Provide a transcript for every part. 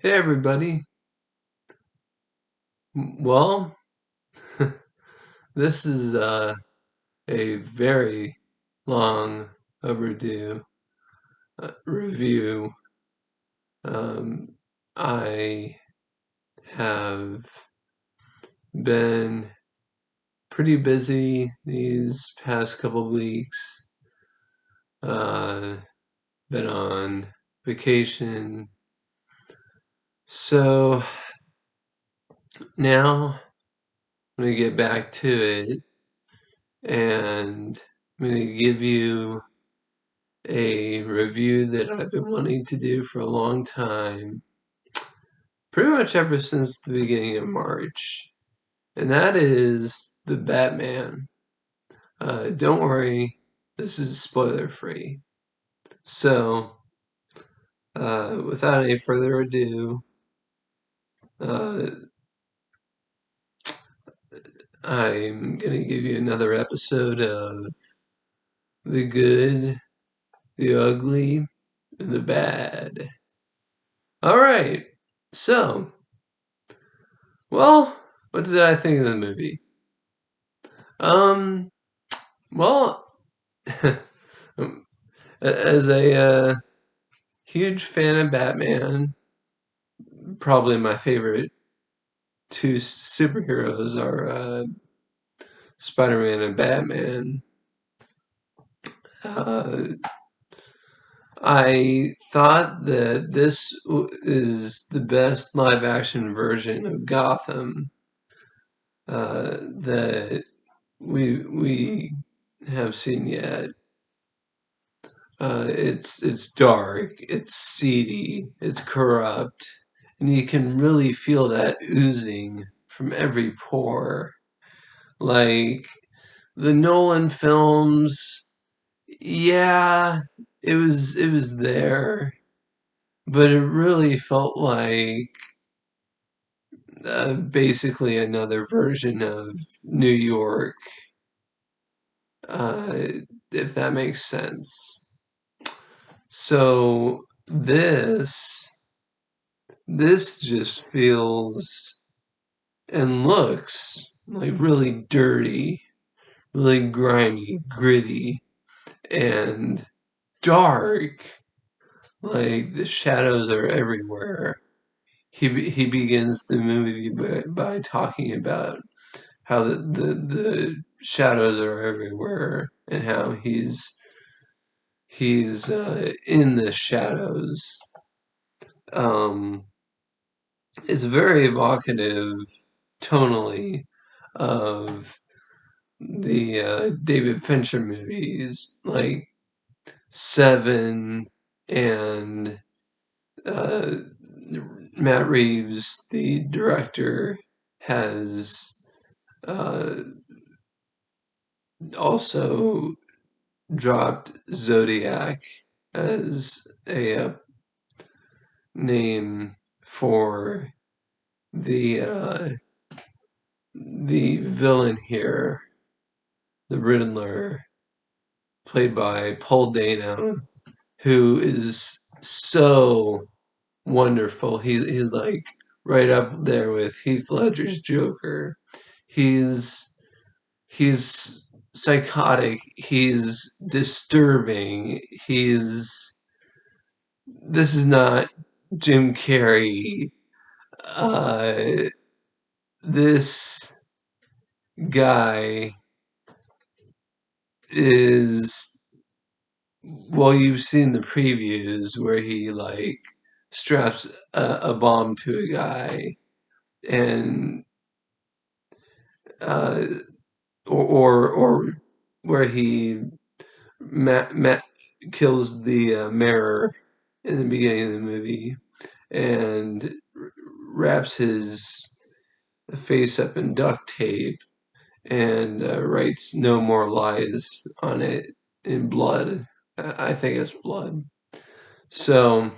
Hey everybody. Well, this is a very long overdue review. Um, I have been pretty busy these past couple weeks. Uh, been on vacation. So now I'm gonna get back to it and I'm gonna give you a review that I've been wanting to do for a long time, pretty much ever since the beginning of March, and that is The Batman. Don't worry, this is spoiler free. So, without any further ado, uh, I'm going to give you another episode of The Good, the Ugly, and the Bad. Alright, so, well, what did I think of the movie? Um, well, as a huge fan of Batman, probably my favorite two superheroes are Spider-Man and Batman. Uh, I thought that this is the best live-action version of Gotham that we have seen yet. It's dark, it's seedy, it's corrupt, and you can really feel that oozing from every pore. Like the Nolan films, yeah, it was there, but it really felt like basically another version of New York, uh, if that makes sense. So this just feels and looks like really dirty, really grimy, gritty, and dark. Like the shadows are everywhere. He begins the movie by talking about how the shadows are everywhere and how he's in the shadows. Um, it's very evocative tonally of the David Fincher movies like Seven and uh, Matt Reeves, the director, has uh, also dropped Zodiac as a name for the villain here, the Riddler, played by Paul Dano, who is so wonderful. He's like right up there with Heath Ledger's Joker. He's he's psychotic. He's disturbing. This is not Jim Carrey. Uh, this guy is, well, you've seen the previews where he like straps a bomb to a guy and uh, or where he kills the mayor in the beginning of the movie and wraps his face up in duct tape and writes "No More Lies" on it in blood. I think it's blood. So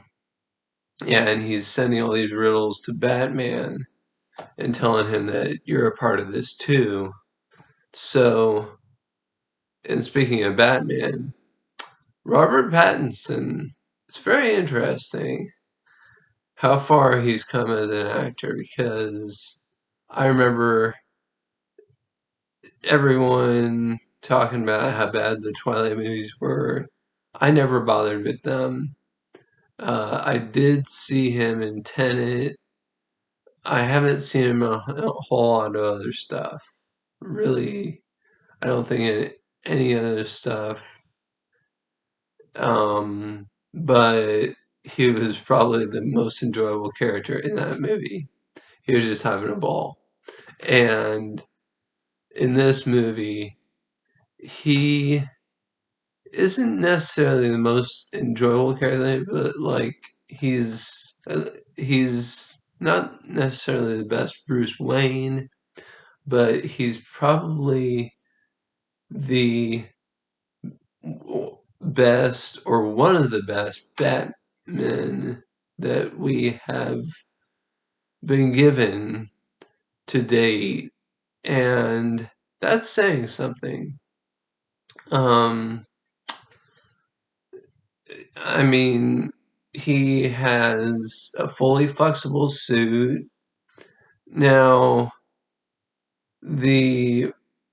yeah, and he's sending all these riddles to Batman and telling him that you're a part of this too. So, and speaking of Batman, Robert Pattinson, it's very interesting. how far he's come as an actor, because I remember everyone talking about how bad the Twilight movies were. I never bothered with them. I did see him in Tenet. I haven't seen him in a whole lot of other stuff. Really, I don't think any other stuff. But he was probably the most enjoyable character in that movie. He was just having a ball. And in this movie, he isn't necessarily the most enjoyable character, but like he's not necessarily the best Bruce Wayne, but he's probably the best or one of the best Batmen that we have been given to date, and that's saying something. Um, I mean, he has a fully flexible suit. Now, the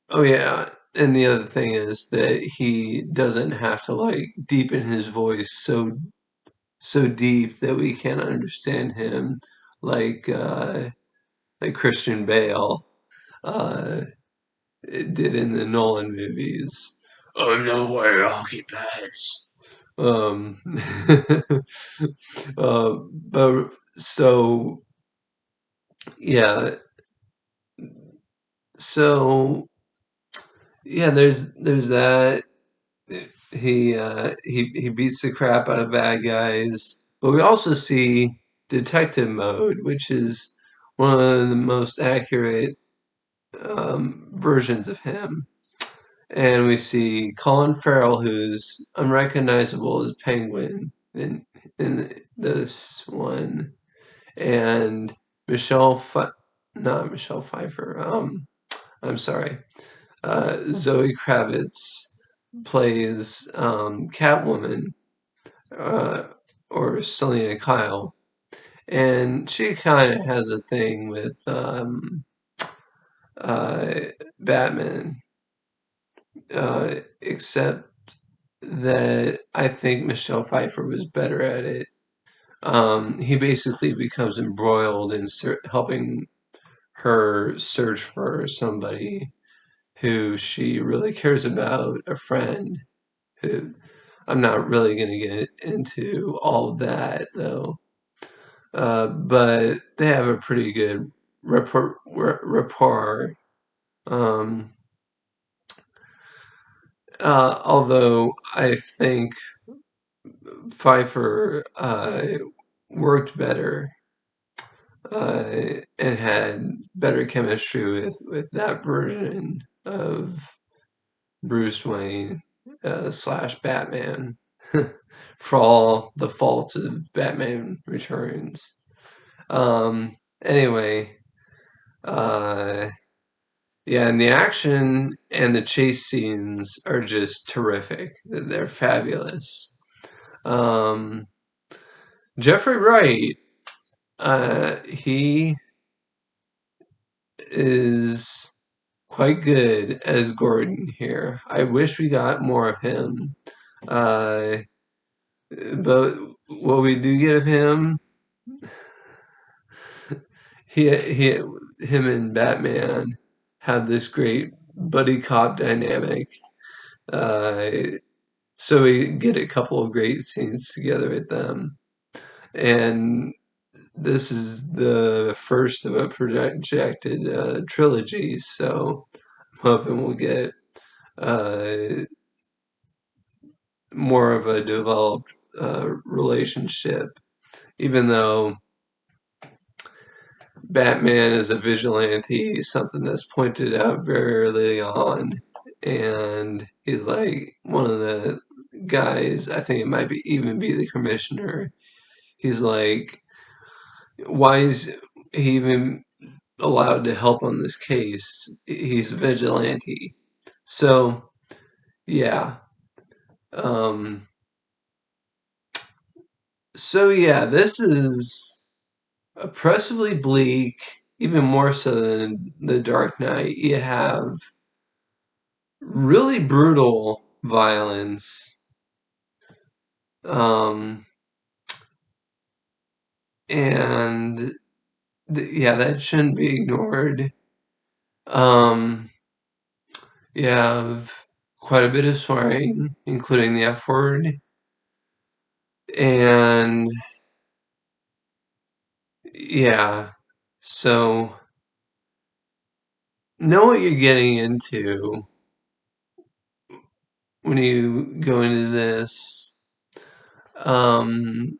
oh yeah, and the other thing is that he doesn't have to like deepen his voice so deep that we can't understand him, like like Christian Bale uh, did in the Nolan movies. I'm not wearing hockey pads. Um, but so yeah, so yeah, there's that. He beats the crap out of bad guys, but we also see detective mode, which is one of the most accurate versions of him. And we see Colin Farrell, who's unrecognizable as Penguin in this one, and Michelle, not Michelle Pfeiffer. I'm sorry. Zoe Kravitz plays Catwoman, uh, or Selena Kyle, and she kind of has a thing with uh, Batman, except that I think Michelle Pfeiffer was better at it. He basically becomes embroiled in helping her search for somebody who she really cares about, a friend who I'm not really going to get into all of that though. But they have a pretty good rapport. Um, although I think Pfeiffer worked better and had better chemistry with that version of Bruce Wayne slash Batman for all the faults of Batman Returns. Anyway, uh, yeah, and the action and the chase scenes are just terrific. They're fabulous. Um, Jeffrey Wright, he is quite good as Gordon here. I wish we got more of him. Uh, but what we do get of him, he, him and Batman have this great buddy cop dynamic. Uh, so we get a couple of great scenes together with them. And this is the first of a projected trilogy, so I'm hoping we'll get uh, more of a developed relationship, even though Batman is a vigilante, something that's pointed out very early on, and he's like one of the guys. I think it might be even be the commissioner. He's like, why is he even allowed to help on this case? He's a vigilante. So yeah. Um, so yeah, this is. oppressively bleak, even more so than The Dark Knight. You have really brutal violence, um, and yeah, that shouldn't be ignored. Um, you have quite a bit of swearing, including the F word, and yeah, so know what you're getting into when you go into this. Um,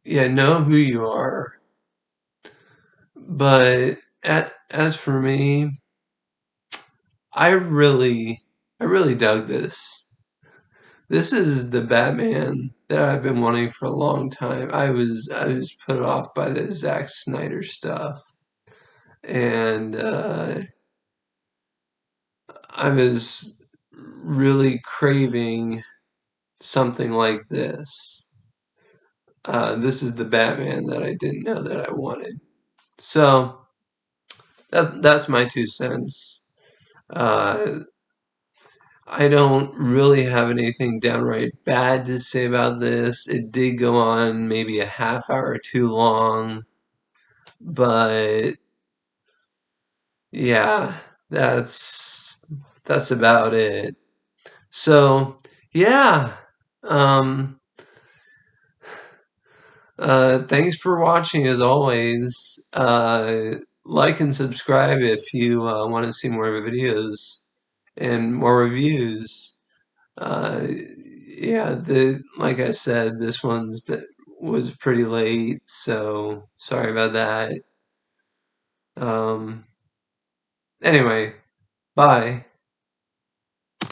yeah, know who you are. But as for me, I really, I really dug this. This is the Batman that I've been wanting for a long time. I was put off by the Zack Snyder stuff, and I was really craving something like this. This is the Batman that I didn't know that I wanted. So that's my 2 cents. Uh, I don't really have anything downright bad to say about this. It did go on maybe a half hour too long, but yeah, that's that's about it. So, yeah. Um thanks for watching as always. Like and subscribe if you want to see more videos and more reviews. Uh, yeah, the like I said, was pretty late, so sorry about that. Um, anyway, bye.